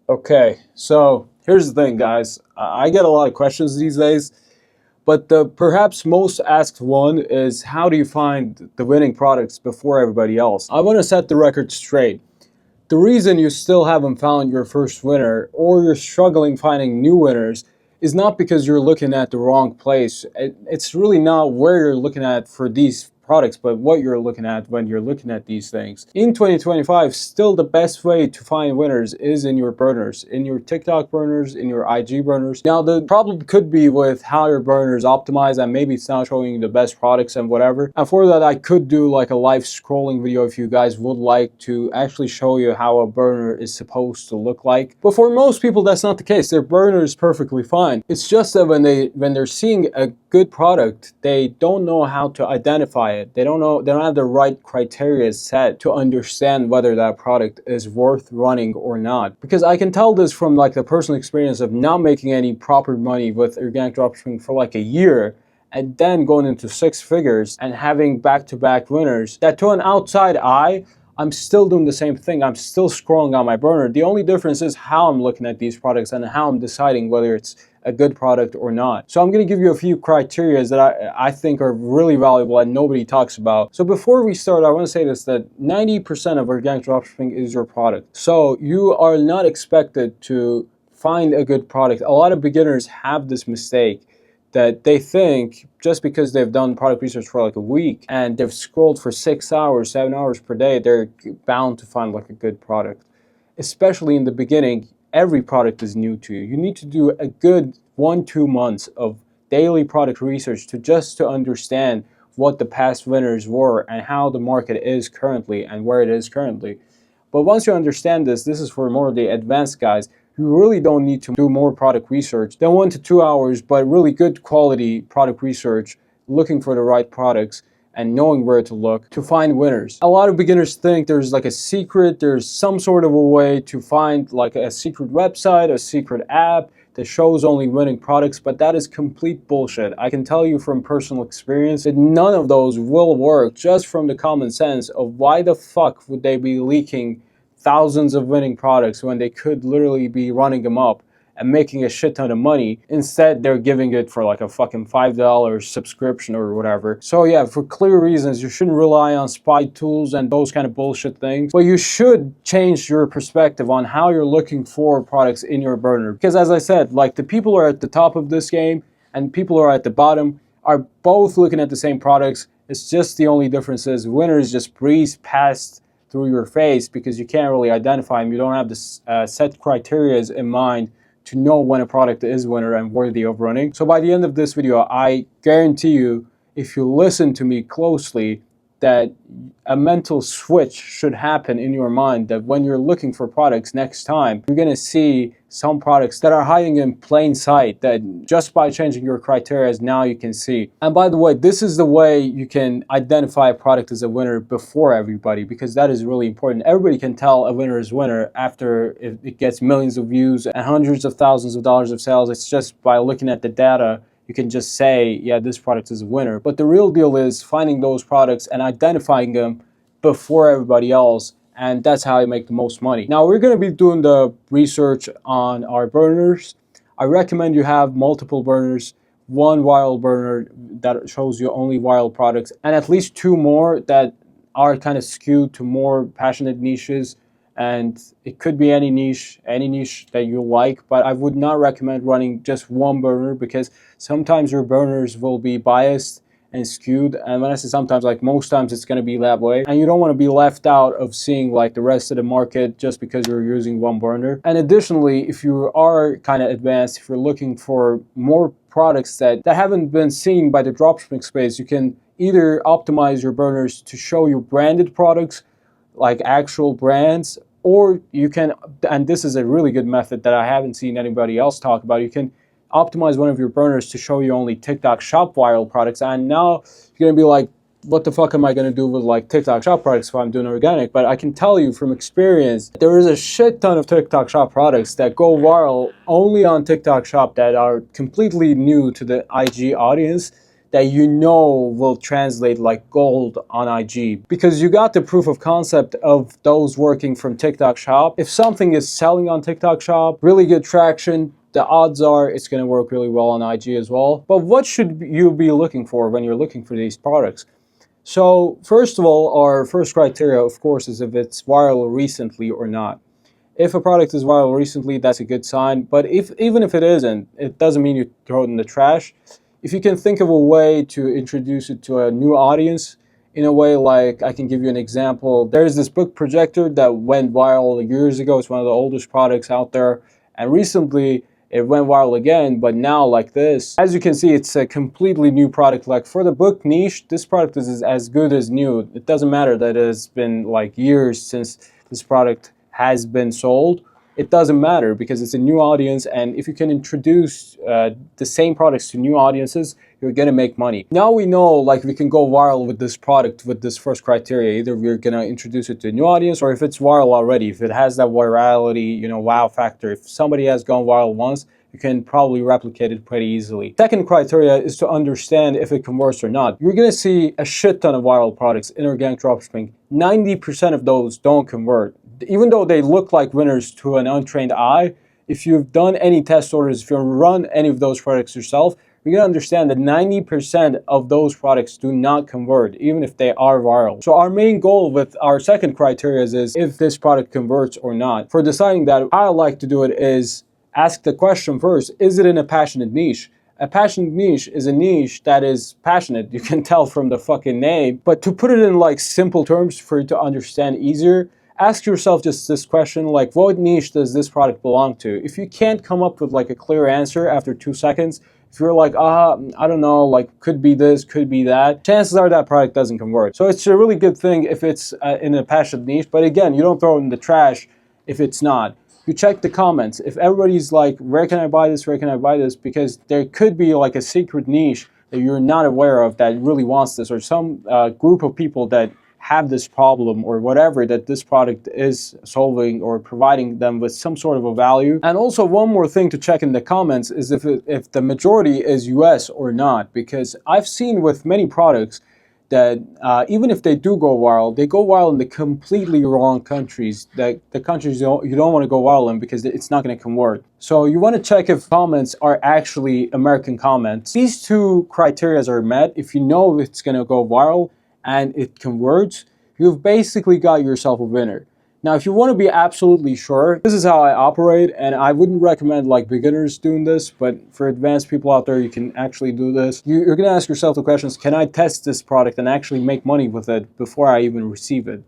Okay, so here's the thing, guys. I get a lot of questions these days, but the perhaps most asked one is how do you find the winning products before everybody else? I want to set the record straight. The reason you still haven't found your first winner or you're struggling finding new winners is not because you're looking at the wrong place. It's really not where you're looking at for these products, but what you're looking at when you're looking at these things. In 2025, still the best way to find winners is in your burners, in your TikTok burners, in your IG burners. Now, the problem could be with how your burner is optimized and maybe it's not showing you the best products and whatever. And for that, I could do like a live scrolling video if you guys would like to actually show you how a burner is supposed to look like. But for most people, that's not the case. Their burner is perfectly fine. It's just that when they're seeing a good product, they don't know how to identify it. They don't have the right criteria set to understand whether that product is worth running or not. Because I can tell this from like the personal experience of not making any proper money with organic dropshipping for like a year, and then going into six figures and having back-to-back winners, that to an outside eye, I'm still doing the same thing. I'm still scrolling on my burner. The only difference is how I'm looking at these products and how I'm deciding whether it's a good product or not. So I'm going to give you a few criteria that I think are really valuable and nobody talks about. So before we start, I want to say this, that 90% of organic dropshipping is your product. So you are not expected to find a good product. A lot of beginners have this mistake that they think just because they've done product research for like a week and they've scrolled for 6 hours, 7 hours per day, they're bound to find like a good product. Especially in the beginning, every product is new to you. You need to do a good 1-2 months of daily product research to understand what the past winners were and how the market is currently and where it is currently. But once you understand this is for more of the advanced guys. You really don't need to do more product research than 1 to 2 hours, but really good quality product research, looking for the right products and knowing where to look to find winners. A lot of beginners think there's like a secret, there's some sort of a way to find like a secret website, a secret app that shows only winning products, but that is complete bullshit. I can tell you from personal experience that none of those will work, just from the common sense of why the fuck would they be leaking thousands of winning products when they could literally be running them up and making a shit ton of money. Instead, they're giving it for like a fucking $5 subscription or whatever. So yeah, for clear reasons, you shouldn't rely on spy tools and those kind of bullshit things. But you should change your perspective on how you're looking for products in your burner. Because as I said, like the people who are at the top of this game and people who are at the bottom are both looking at the same products. It's just the only difference is winners just breeze past through your face because you can't really identify them. You don't have this set criteria in mind to know when a product is winner and worthy of running. So by the end of this video, I guarantee you, if you listen to me closely, that a mental switch should happen in your mind that when you're looking for products next time, you're gonna see some products that are hiding in plain sight that just by changing your criteria now you can see. And by the way, this is the way you can identify a product as a winner before everybody, because that is really important. Everybody can tell a winner is winner after it gets millions of views and hundreds of thousands of dollars of sales. It's just by looking at the data. You can just say, yeah, this product is a winner. But the real deal is finding those products and identifying them before everybody else. And that's how you make the most money. Now, we're going to be doing the research on our burners. I recommend you have multiple burners, one viral burner that shows you only viral products, and at least 2 more that are kind of skewed to more passionate niches. And it could be any niche that you like, but I would not recommend running just one burner because sometimes your burners will be biased and skewed. And when I say sometimes, like most times it's going to be that way. And you don't want to be left out of seeing like the rest of the market just because you're using one burner. And additionally, if you are kind of advanced, if you're looking for more products that haven't been seen by the dropshipping space, you can either optimize your burners to show you branded products, like actual brands, or you can, and this is a really good method that I haven't seen anybody else talk about, you can optimize one of your burners to show you only TikTok shop viral products. And now you're gonna be like, what the fuck am I gonna do with like TikTok shop products if I'm doing organic? But I can tell you from experience, there is a shit ton of TikTok shop products that go viral only on TikTok shop that are completely new to the IG audience, that you know will translate like gold on IG, because you got the proof of concept of those working from TikTok Shop. If something is selling on TikTok Shop, really good traction, the odds are it's going to work really well on IG as well. But what should you be looking for when you're looking for these products? So first of all, our first criteria, of course, is if it's viral recently or not. If a product is viral recently, that's a good sign. But even if it isn't, it doesn't mean you throw it in the trash. If you can think of a way to introduce it to a new audience, in a way, like I can give you an example. There's this book projector that went viral years ago. It's one of the oldest products out there. And recently, it went viral again, but now like this. As you can see, it's a completely new product. Like for the book niche, this product is as good as new. It doesn't matter that it's been like years since this product has been sold. It doesn't matter because it's a new audience, and if you can introduce the same products to new audiences, you're gonna make money. Now we know like we can go viral with this product with this first criteria. Either we're gonna introduce it to a new audience, or if it's viral already, if it has that virality, you know, wow factor, if somebody has gone viral once, you can probably replicate it pretty easily. Second criteria is to understand if it converts or not. You're gonna see a shit ton of viral products in organic dropshipping. 90% of those don't convert. Even though they look like winners to an untrained eye, if you've done any test orders, if you've run any of those products yourself, you're gonna understand that 90% of those products do not convert, even if they are viral. So our main goal with our second criteria is if this product converts or not. For deciding that, how I like to do it is ask the question first, is it in a passionate niche? A passionate niche is a niche that is passionate. You can tell from the fucking name. But to put it in like simple terms for you to understand easier, ask yourself just this question, like what niche does this product belong to? If you can't come up with like a clear answer after 2 seconds, if you're like, I don't know, like could be this, could be that, chances are that product doesn't convert. So it's a really good thing if it's in a passionate niche, but again, you don't throw it in the trash if it's not. You check the comments. If everybody's like, where can I buy this, where can I buy this? Because there could be like a secret niche that you're not aware of that really wants this, or some group of people that have this problem or whatever that this product is solving or providing them with some sort of a value. And also one more thing to check in the comments is if the majority is US or not, because I've seen with many products that even if they do go viral, they go viral in the completely wrong countries, that the countries you don't want to go viral in because it's not going to convert. So you want to check if comments are actually American comments. These two criteria are met. If you know it's going to go viral and it converts, you've basically got yourself a winner. Now, if you want to be absolutely sure, this is how I operate, and I wouldn't recommend like beginners doing this, but for advanced people out there, you can actually do this. You're going to ask yourself the questions, can I test this product and actually make money with it before I even receive it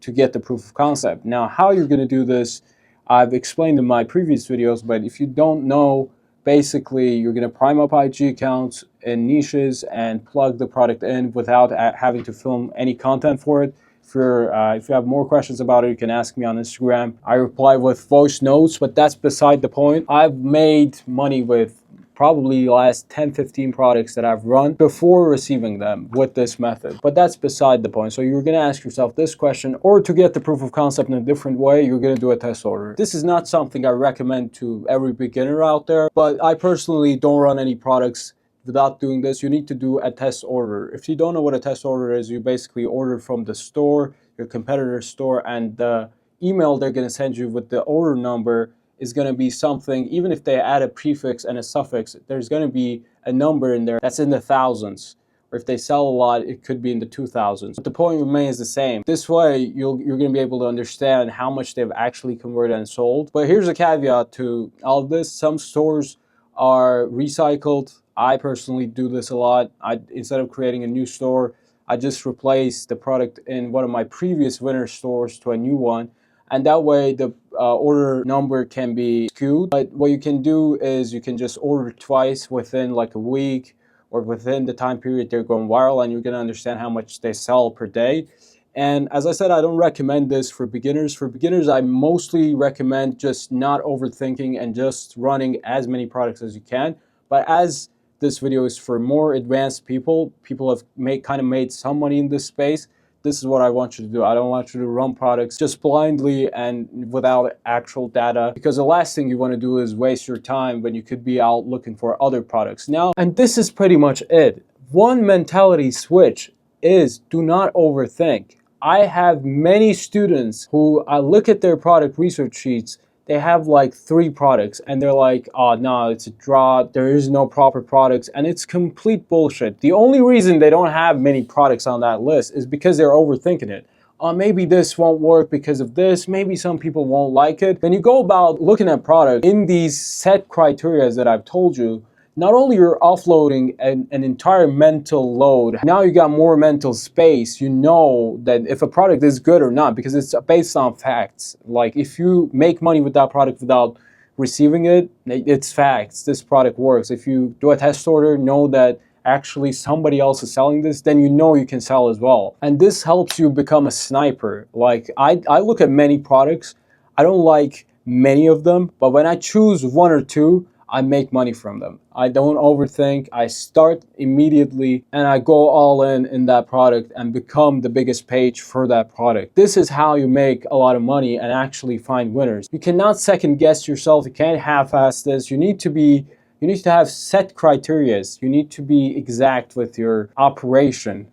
to get the proof of concept? Now, how you're going to do this, I've explained in my previous videos, but if you don't know, basically, you're going to prime up IG accounts in niches and plug the product in without having to film any content for it. If you have more questions about it, you can ask me on Instagram. I reply with voice notes, but that's beside the point. I've made money with probably the last 10-15 products that I've run before receiving them with this method. But that's beside the point. So you're going to ask yourself this question, or to get the proof of concept in a different way, you're going to do a test order. This is not something I recommend to every beginner out there, but I personally don't run any products without doing this. You need to do a test order. If you don't know what a test order is, you basically order from the store, your competitor's store, and the email they're going to send you with the order number is going to be something, even if they add a prefix and a suffix, there's going to be a number in there that's in the thousands. Or if they sell a lot, it could be in the 2000s. But the point remains the same. This way, you're going to be able to understand how much they've actually converted and sold. But here's a caveat to all of this. Some stores are recycled. I personally do this a lot. Instead of creating a new store, I just replace the product in one of my previous winner stores to a new one. And that way the order number can be skewed. But what you can do is you can just order twice within like a week or within the time period they're going viral, and you're going to understand how much they sell per day. And as I said, I don't recommend this for beginners. For beginners, I mostly recommend just not overthinking and just running as many products as you can. But as this video is for more advanced people have kind of made some money in this space, this is what I want you to do. I don't want you to run products just blindly and without actual data, because the last thing you want to do is waste your time when you could be out looking for other products. Now, and this is pretty much it. One mentality switch is do not overthink. I have many students who I look at their product research sheets, they have like 3 products and they're like, oh no, it's a draw, there is no proper products, and it's complete bullshit. The only reason they don't have many products on that list is because they're overthinking it. Maybe this won't work because of this, maybe some people won't like it. When you go about looking at product in these set criteria that I've told you, not only you're offloading an entire mental load, now you got more mental space. You know that if a product is good or not, because it's based on facts. Like if you make money with that product without receiving it, it's facts. This product works. If you do a test order, know that actually somebody else is selling this, then you know you can sell as well. And this helps you become a sniper. Like I look at many products, I don't like many of them, but when I choose 1 or 2, I make money from them. I don't overthink, I start immediately and I go all in that product and become the biggest page for that product. This is how you make a lot of money and actually find winners. You cannot second guess yourself, you can't half-ass this. You need to have set criterias. You need to be exact with your operation,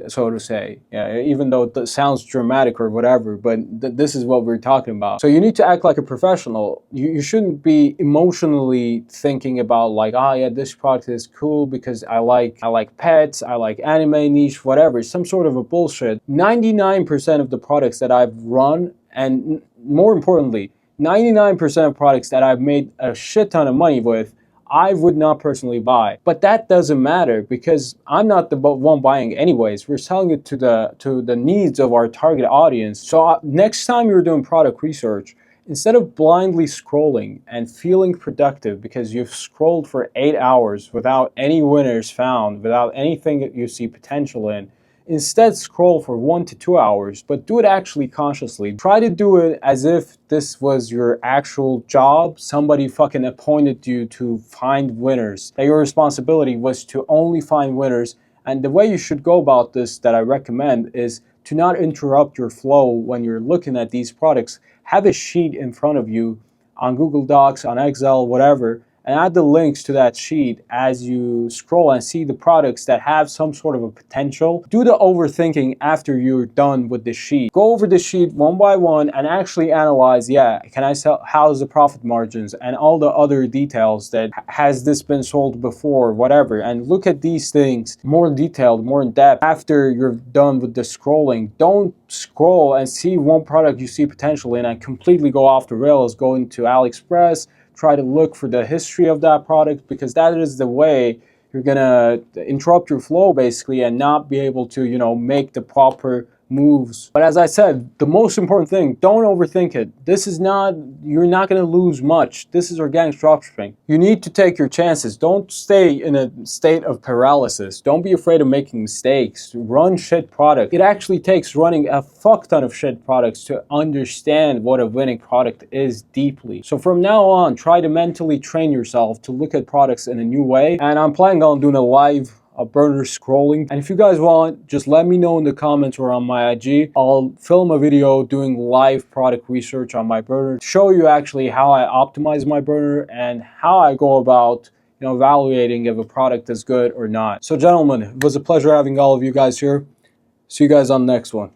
so to say. Yeah, even though it sounds dramatic or whatever, but this is what we're talking about. So you need to act like a professional. You shouldn't be emotionally thinking about like, oh yeah, this product is cool because I like pets, I like anime niche, whatever. Some sort of a bullshit. 99% of the products that I've run, and more importantly, 99% of products that I've made a shit ton of money with, I would not personally buy. But that doesn't matter because I'm not the one buying anyways. We're selling it to the needs of our target audience. So next time you're doing product research, instead of blindly scrolling and feeling productive because you've scrolled for 8 hours without any winners found, without anything that you see potential in, instead scroll for 1 to 2 hours, but do it actually consciously. Try to do it as if this was your actual job. Somebody fucking appointed you to find winners. That your responsibility was to only find winners. And the way you should go about this that I recommend is to not interrupt your flow when you're looking at these products. Have a sheet in front of you on Google Docs, on Excel, whatever, and add the links to that sheet as you scroll and see the products that have some sort of a potential. Do the overthinking after you're done with the sheet. Go over the sheet one by one and actually analyze, yeah, can I sell, how's the profit margins and all the other details that has this been sold before, whatever, and look at these things more detailed, more in depth after you're done with the scrolling. Don't scroll and see one product you see potential in and completely go off the rails, go into AliExpress, try to look for the history of that product, because that is the way you're gonna interrupt your flow basically and not be able to, you know, make the proper moves. But as I said, the most important thing, don't overthink it. This is not, you're not gonna lose much. This is organic dropshipping. You need to take your chances. Don't stay in a state of paralysis. Don't be afraid of making mistakes. Run shit product. It actually takes running a fuck ton of shit products to understand what a winning product is deeply. So from now on, try to mentally train yourself to look at products in a new way. And I'm planning on doing a live burner scrolling, and if you guys want, just let me know in the comments or on my IG. I'll film a video doing live product research on my burner to show you actually how I optimize my burner and how I go about, you know, evaluating if a product is good or not. So gentlemen, it was a pleasure having all of you guys here. See you guys on the next one.